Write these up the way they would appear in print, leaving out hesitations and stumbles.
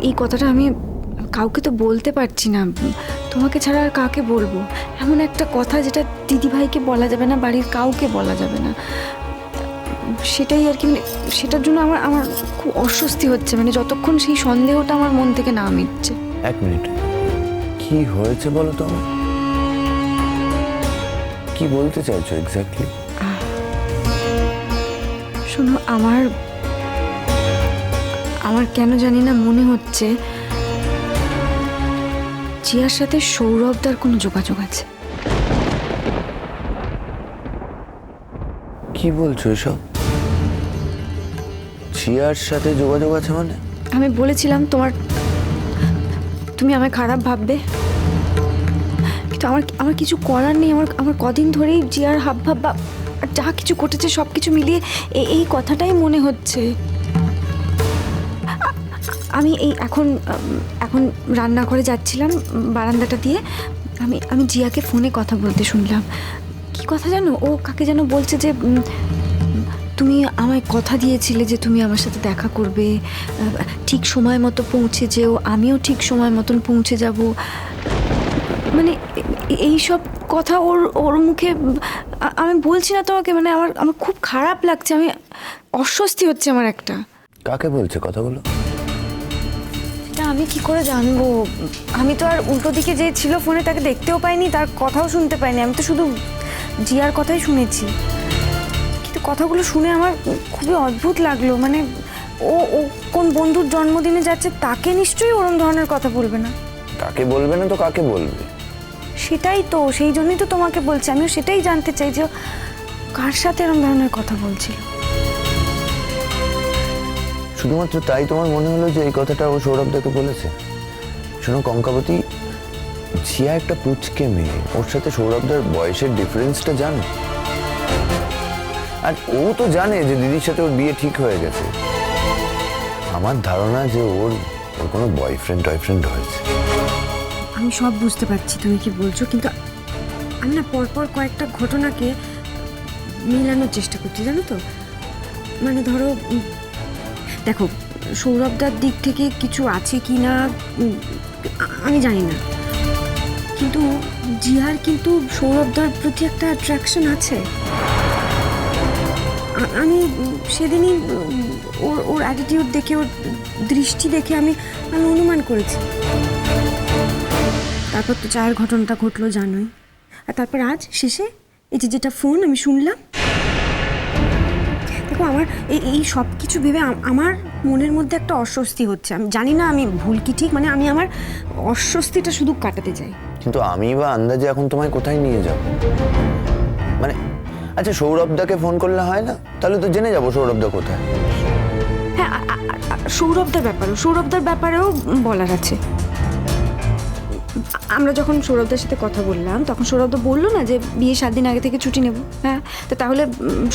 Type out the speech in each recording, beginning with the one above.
এই কথাটা আমি কাউকে তো বলতে পারছি না, তোমাকে ছাড়া আর কাকে বলবো? এমন একটা কথা যেটা দিদিভাইকে বলা যাবে না, বাড়ির কাউকে বলা যাবে না, সেটাই আর কি। মানে সেটার জন্য আমার আমার খুব অস্বস্তি হচ্ছে, মানে যতক্ষণ সেই সন্দেহটা আমার মন থেকে না মিটছে। এক মিনিট, কি হয়েছে বলো তো আমার? কি বলতে চাইছো এক্স্যাক্টলি? শোনো, আমার আমার কেন জানি না মনে হচ্ছে জিয়ার সাথে সৌরভদার কোনো যোগাযোগ আছে। কি বলছো এসব? জিয়ার সাথে যোগাযোগ আছে মানে? আমি বলেছিলাম তুমি আমায় খারাপ ভাববে, কিন্তু আমার আমার কিছু করার নেই। আমার আমার কদিন ধরেই জিয়ার হাবভাব বা যা কিছু ঘটেছে সব কিছু মিলিয়ে এই কথাটাই মনে হচ্ছে। আমি এই এখন রান্নাঘরে যাচ্ছিলাম বারান্দাটা দিয়ে, আমি জিয়াকে ফোনে কথা বলতে শুনলাম। কি কথা জানো, ও কাকে যেন বলছে যে তুমি আমায় কথা দিয়েছিলে যে তুমি আমার সাথে দেখা করবে, ঠিক সময় মতো পৌঁছে যেও, আমিও ঠিক সময় মতন পৌঁছে যাব। মানে এই সব কথা ওর মুখে আমি বলছি না তোমাকে, মানে আমার আমার খুব খারাপ লাগছে, আমি অস্বস্তি হচ্ছে আমার একটা। কাকে বলছে কথাগুলো? এটা আমি কি করে জানবো? আমি তো আর উল্টো দিকে যে ছিল ফোনে তাকে দেখতেও পাইনি, তার কথাও শুনতে পাইনি, আমি তো শুধু জিয়ার কথাই শুনেছি। কিন্তু কথাগুলো শুনে আমার খুবই অদ্ভুত লাগলো। মানে ও ও কোন বন্ধুর জন্মদিনে যাচ্ছে, তাকে নিশ্চয়ই ওরম ধরনের কথা বলবে না। কাকে বলবে না তো কাকে বলবে? সেটাই তো, সেই জন্যই তো তোমাকে বলছি, আমিও সেটাই জানতে চাই যে ও কার সাথে এরম ধরনের কথা বলছিল। শুধুমাত্র তাই তোমার মনে হলো যে এই কথাটা ও সৌরভদাকে বলেছে? শোনো কঙ্কাবতী, জিয়া একটা পুচকে মেয়ে, ওর সাথে সৌরভদার বয়সের ডিফারেন্সটা জানো? আর ও তো জানে যে দিদির সাথে ওর বিয়ে ঠিক হয়ে গেছে। আমার ধারণা যে ওর ওর কোনো টয়ফ্রেন্ড হয়েছে। আমি সব বুঝতে পারছি তুমি কি বলছো, কিন্তু আমি না পরপর কয়েকটা ঘটনাকে মেলানোর চেষ্টা করছি, জানো তো। মানে ধরো, দেখো, সৌরভদার দিক থেকে কিছু আছে কি না আমি জানি না, কিন্তু জিয়ার কিন্তু সৌরভদার প্রতি একটা অ্যাট্রাকশন আছে। আমি সেদিনই ওর অ্যাটিটিউড দেখে, ওর দৃষ্টি দেখে আমি অনুমান করেছি। তারপর তো চায়ের ঘটনাটা ঘটলো জানোই, আর তারপর আজ শেষে এই যেটা ফোন আমি শুনলাম। দেখো, আমার এই সব কিছু ভেবে আমার মনের মধ্যে একটা অস্বস্তি হচ্ছে। আমি জানি না আমি ভুল কি ঠিক, মানে আমি আমার অস্বস্তিটা শুধু কাটাতে চাই। কিন্তু আমি বা আন্দাজে এখন তোমায় কোথায় নিয়ে যাব? মানে আচ্ছা, সৌরভদাকে ফোন করলে হয় না? তাহলে তো জেনে যাবো সৌরভদা কোথায়। হ্যাঁ, সৌরভদার ব্যাপারেও বলার আছে। আমরা যখন সৌরভদার সাথে কথা বললাম, তখন সৌরভদা বললো না যে বিয়ে 7 দিন আগে থেকে ছুটি নেব। হ্যাঁ, তো তাহলে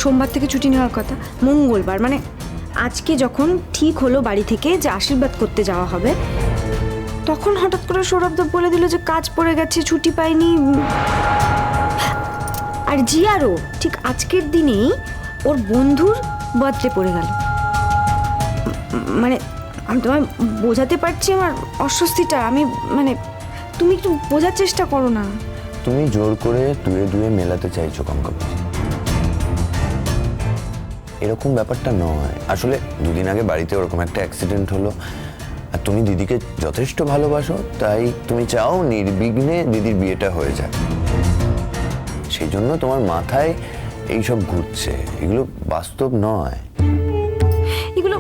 সোমবার থেকে ছুটি নেওয়ার কথা, মঙ্গলবার মানে আজকে যখন ঠিক হলো বাড়ি থেকে যে আশীর্বাদ করতে যাওয়া হবে, তখন হঠাৎ করে সৌরভদা বলে দিল যে কাজ পড়ে গেছে, ছুটি পাইনি। আর জিয়ারও ঠিক আজকের দিনেই ওর বন্ধুর বার্থডে পড়ে গেল। মানে আমি তোমায় বোঝাতে পারছি আমার অস্বস্তিটা। আমি মানে তুমি একটু বোঝার চেষ্টা করো না। তুমি জোর করে দুয়ে মেলাতে চাইছো কঙ্কাবতী। এরকম ব্যাপারটা নয়। আসলে 2 দিন আগে বাড়িতে ওরকম একটা অ্যাক্সিডেন্ট হলো, আর তুমি দিদিকে যথেষ্ট ভালোবাসো, তাই তুমি চাও নির্বিঘ্নে দিদির বিয়েটা হয়ে যায়। সেই জন্য তোমার মাথায় এইসব ঘুরছে, এগুলো বাস্তব নয়। এগুলো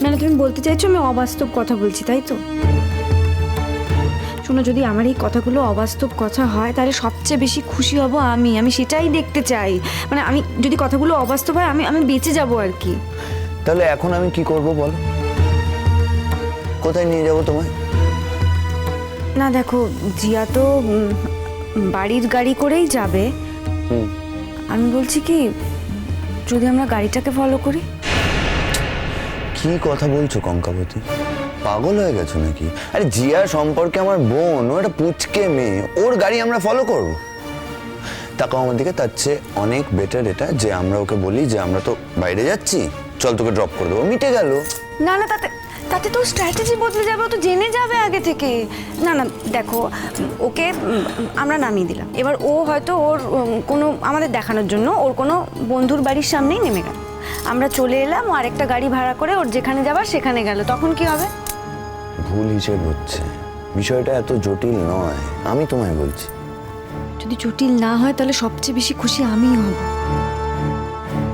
মানে তুমি বলতে চাইছো আমি অবাস্তব কথা বলছি, তাই তো? শোনো, যদি আমার এই কথাগুলো অবাস্তব কথা হয়, তাহলে সবচেয়ে বেশি খুশি হব আমি সেটাই দেখতে চাই। মানে আমি যদি কথাগুলো অবাস্তব হয়, আমি বেঁচে যাব আর কি। তাহলে এখন আমি কি করব বলো? কোথায় নিয়ে যাব তোমায়? না দেখো, জিয়া তো বাড়ির গাড়ি করেই যাবে। আমি বলছি কি, যদি আমরা গাড়িটাকে ফলো করি? কি কথা বলছো কঙ্কাবতী? পাগল হয়ে গেছো নাকি? আরে জিয়া সম্পর্কে আমার বোন, ও একটা পুচকে মেয়ে, ওর গাড়ি আমরা ফলো করব? তাকাও আমার দিকে, তার চেয়ে অনেক বেটার এটা যে আমরা ওকে বলি যে আমরা তো বাইরে যাচ্ছি, চল তোকে ড্রপ করে দেবো, মিটে গেল। না না, তাতে তো স্ট্র্যাটেজি বদলে যাবে, ও তো জেনে যাবে আগে থেকে। না না দেখো, ওকে আমরা নামিয়ে দিলাম, এবার ও হয়তো ওর কোনো আমাদের দেখানোর জন্য ওর কোনো বন্ধুর বাড়ির সামনেই নেমে গেল, আমরা চলে এলাম, ও আরেকটা গাড়ি ভাড়া করে ওর যেখানে যাবার সেখানে গেল, তখন কি হবে? ভুল হিসেব হচ্ছে, বিষয়টা এত জটিল নয়, আমি তোমায় বলছি। যদি জটিল না হয় তাহলে সবচেয়ে বেশি খুশি আমিই হব।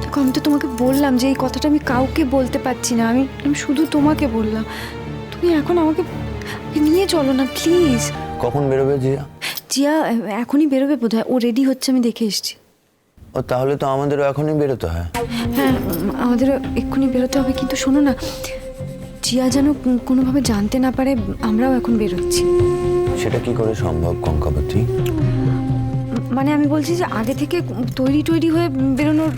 দেখো আমি তো তোমাকে বললাম যে এই কথাটা আমি কাউকে বলতে পারছি না, আমি আমি শুধু তোমাকে বললাম। তুমি এখন আমাকে নিয়ে চলো না প্লিজ। কখন বেরোবে জিয়া? জিয়া এখনই বেরোবে বোধহয়, ও রেডি হচ্ছে, আমি দেখে এসেছি। ও তাহলে তো আমাদেরও এখনই বেরোতে হয়। হ্যাঁ আমাদেরও এক্ষুনি বেরোতে হবে, কিন্তু শোনো না, জিয়া যেন কোনোভাবে জানতে না পারে আমরাও এখন বেরোচ্ছি। সেটা কি করে সম্ভব কঙ্কাবতী? মানে আমি বলছি যে আগে থেকে তৈরি হয়ে বেরোনোর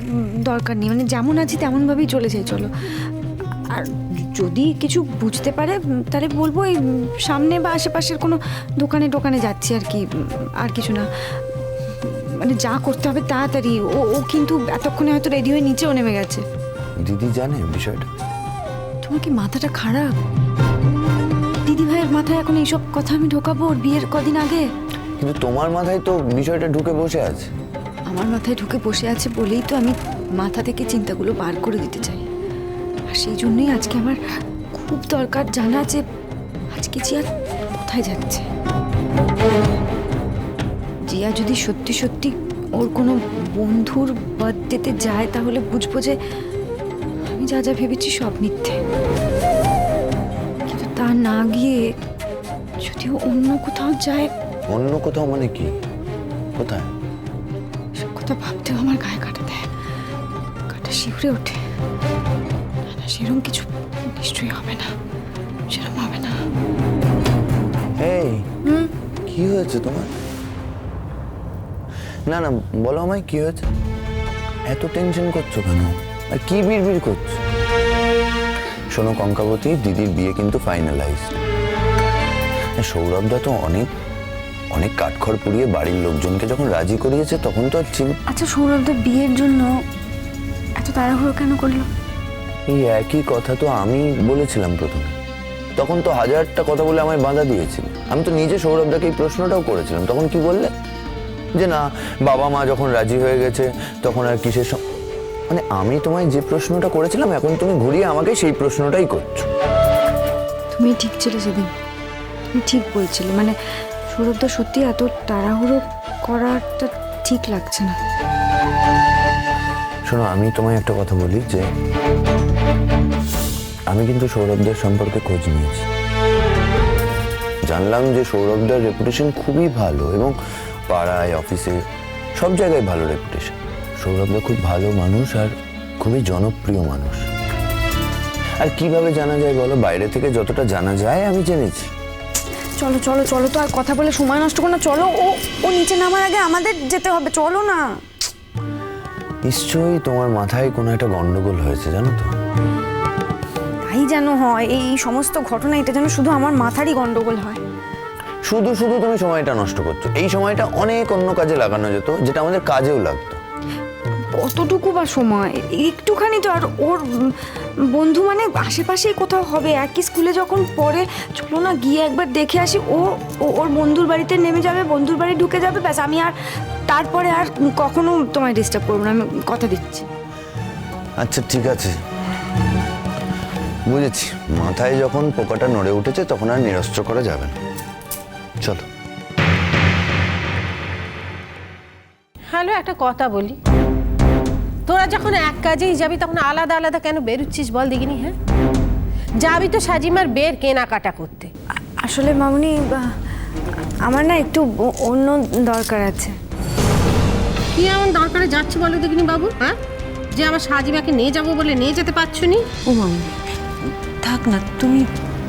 দরকার নেই, মানে যেমন আছি তেমনভাবেই চলে যাই, চলো। আর যদি কিছু বুঝতে পারে তাহলে বলবো এই সামনে বা আশেপাশের কোনো দোকানে যাচ্ছি আর কি, আর কিছু না। মানে যা করতে হবে তাড়াতাড়ি, ও কিন্তু এতক্ষণে হয়তো রেডি হয়ে নিচেও নেমে গেছে। দিদি জানে বিষয়টা? তোমার কি মাথাটা খারাপ? দিদি ভাইয়ের মাথায় এখন এইসব কথা আমি ঢোকাবো ওর বিয়ের কদিন আগে? কিন্তু তোমার মাথায় তো বিষয়টা ঢুকে বসে আছে। আমার মাথায় ঢুকে বসে আছে বলেই তো আমি মাথা থেকে চিন্তাগুলো বার করে দিতে চাই, আর সেই জন্যই আজকে আমার খুব দরকার জানা যে আজকে জিয়া কোথায় যাচ্ছে। জিয়া যদি সত্যি সত্যি ওর কোনো বন্ধুর বার্থডেতে যায় তাহলে বুঝবো যে আমি যা যা ভেবেছি সব মিথ্যে। কিন্তু তা না গিয়ে যদি ও অন্য কোথাও যায়। অন্য কোথাও মানে কি? কোথায়? সব কথা ভাবতেও আমার গায়ে কাটা দেয়, কাটা শিউরে ওঠে। না না সেরকম কিছু নিশ্চয়ই হবে না, সেরকম হবে না। এই কি হয়েছে তোমার? না না বলো আমায়, কি হয়েছে? এত টেনশন করছো কেন? আর কি বিড়বিড় করছো? শোনো কঙ্কাবতী, দিদির বিয়ে কিন্তু ফাইনালাইজড। সৌরভদা তো অনেক অনেক কাঠখড় পুড়িয়ে বাড়ির লোকজনকে যখন রাজি করিয়েছে তখন তো আর আচ্ছা সৌরভদার বিয়ের জন্য এত তাড়াহুড়ো কেন করলো? এই একই কথা তো আমি বলেছিলাম প্রথমে, তখন তো হাজারটা কথা বলে আমায় বাধা দিয়েছিল। আমি তো নিজে সৌরভদাকে এই প্রশ্নটাও করেছিলাম, তখন কি বললে? যে না, বাবা মা যখন রাজি হয়ে গেছে তখন আর কিসের মানে আমি তোমায় যে প্রশ্নটা করেছিলাম এখন তুমি ঘুরিয়ে আমাকে সেই প্রশ্নটাই করছো। তুমি ঠিক ছিলে সেদিন, তুমি ঠিক বলছিলে, মানে সৌরভদা সত্যি এত তাড়াহুড়ো করাটা ঠিক লাগছে না। শোনো আমি তোমায় একটা কথা বলি, যে আমি কিন্তু সৌরভদার সম্পর্কে খোঁজ নিয়েছি, জানলাম যে সৌরভদার রেপুটেশন খুবই ভালো এবং পাড়ায় অফিসে সব জায়গায় ভালো রেপুটেশন। সৌরভদা খুব ভালো মানুষ আর খুবই জনপ্রিয় মানুষ। আর কিভাবে জানা যায় বলো? বাইরে থেকে যতটা জানা যায় আমি জেনেছি। চলো চলো চলো, তো আর কথা বলে সময় নষ্ট করো না, চলো। ও নিচে নামার আগে আমাদের যেতে হবে, চলো না। নিশ্চয়ই তোমার মাথায় কোনো একটা গন্ডগোল হয়েছে, জানো তো? তাই যেন হয়, এই সমস্ত ঘটনা এটা যেন শুধু আমার মাথারই গন্ডগোল হয়। শুধু শুধু তুমি সময়টা নষ্ট করছো। এই সময়টা অনেক অন্য কাজে লাগানো যেত, যেটা আমাদের কাজেও লাগতো। কতটুকু বা সময়? একটুখানি তো। আর ওর বন্ধু মানে আশেপাশেই কোথাও হবে, একই স্কুলে যখন পড়ে, চলো না গিয়ে একবার দেখে আসি। ওর বন্ধুর বাড়িতে নেমে যাবে, বন্ধুর বাড়ি ঢুকে যাবে, ব্যাস। আমি আর তারপরে আর কখনো তোমায় ডিস্টার্ব করবো না, আমি কথা দিচ্ছি। আচ্ছা ঠিক আছে, বুঝেছি। মাথায় যখন পোকাটা নড়ে উঠেছে তখন আর নিরস্ত্র করা যাবে না। চলো। হ্যালো, একটা কথা বলি, তোরা যখন এক কাজেই যাবি তখন আলাদা আলাদা কেন বেরোচ্ছিস বল দেখিনি? হ্যাঁ, যাবি তো সাজিমার বের কেনাকাটা করতে। আসলে মামুনি, আমার না একটু অন্য দরকার আছে। কি এমন দরকারে যাচ্ছে বলো দেখিনি বাবু? হ্যাঁ, যে আমার সাজিমাকে নিয়ে যাবো বলে নিয়ে যেতে পারছো নি? ও মামুনি থাক না তুমি।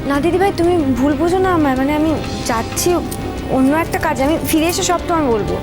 না দিদিভাই তুমি ভুল বুঝো না আমায়, মানে আমি যাচ্ছি অন্য একটা কাজে, আমি ফিরে এসে সব তোমায় বলবো।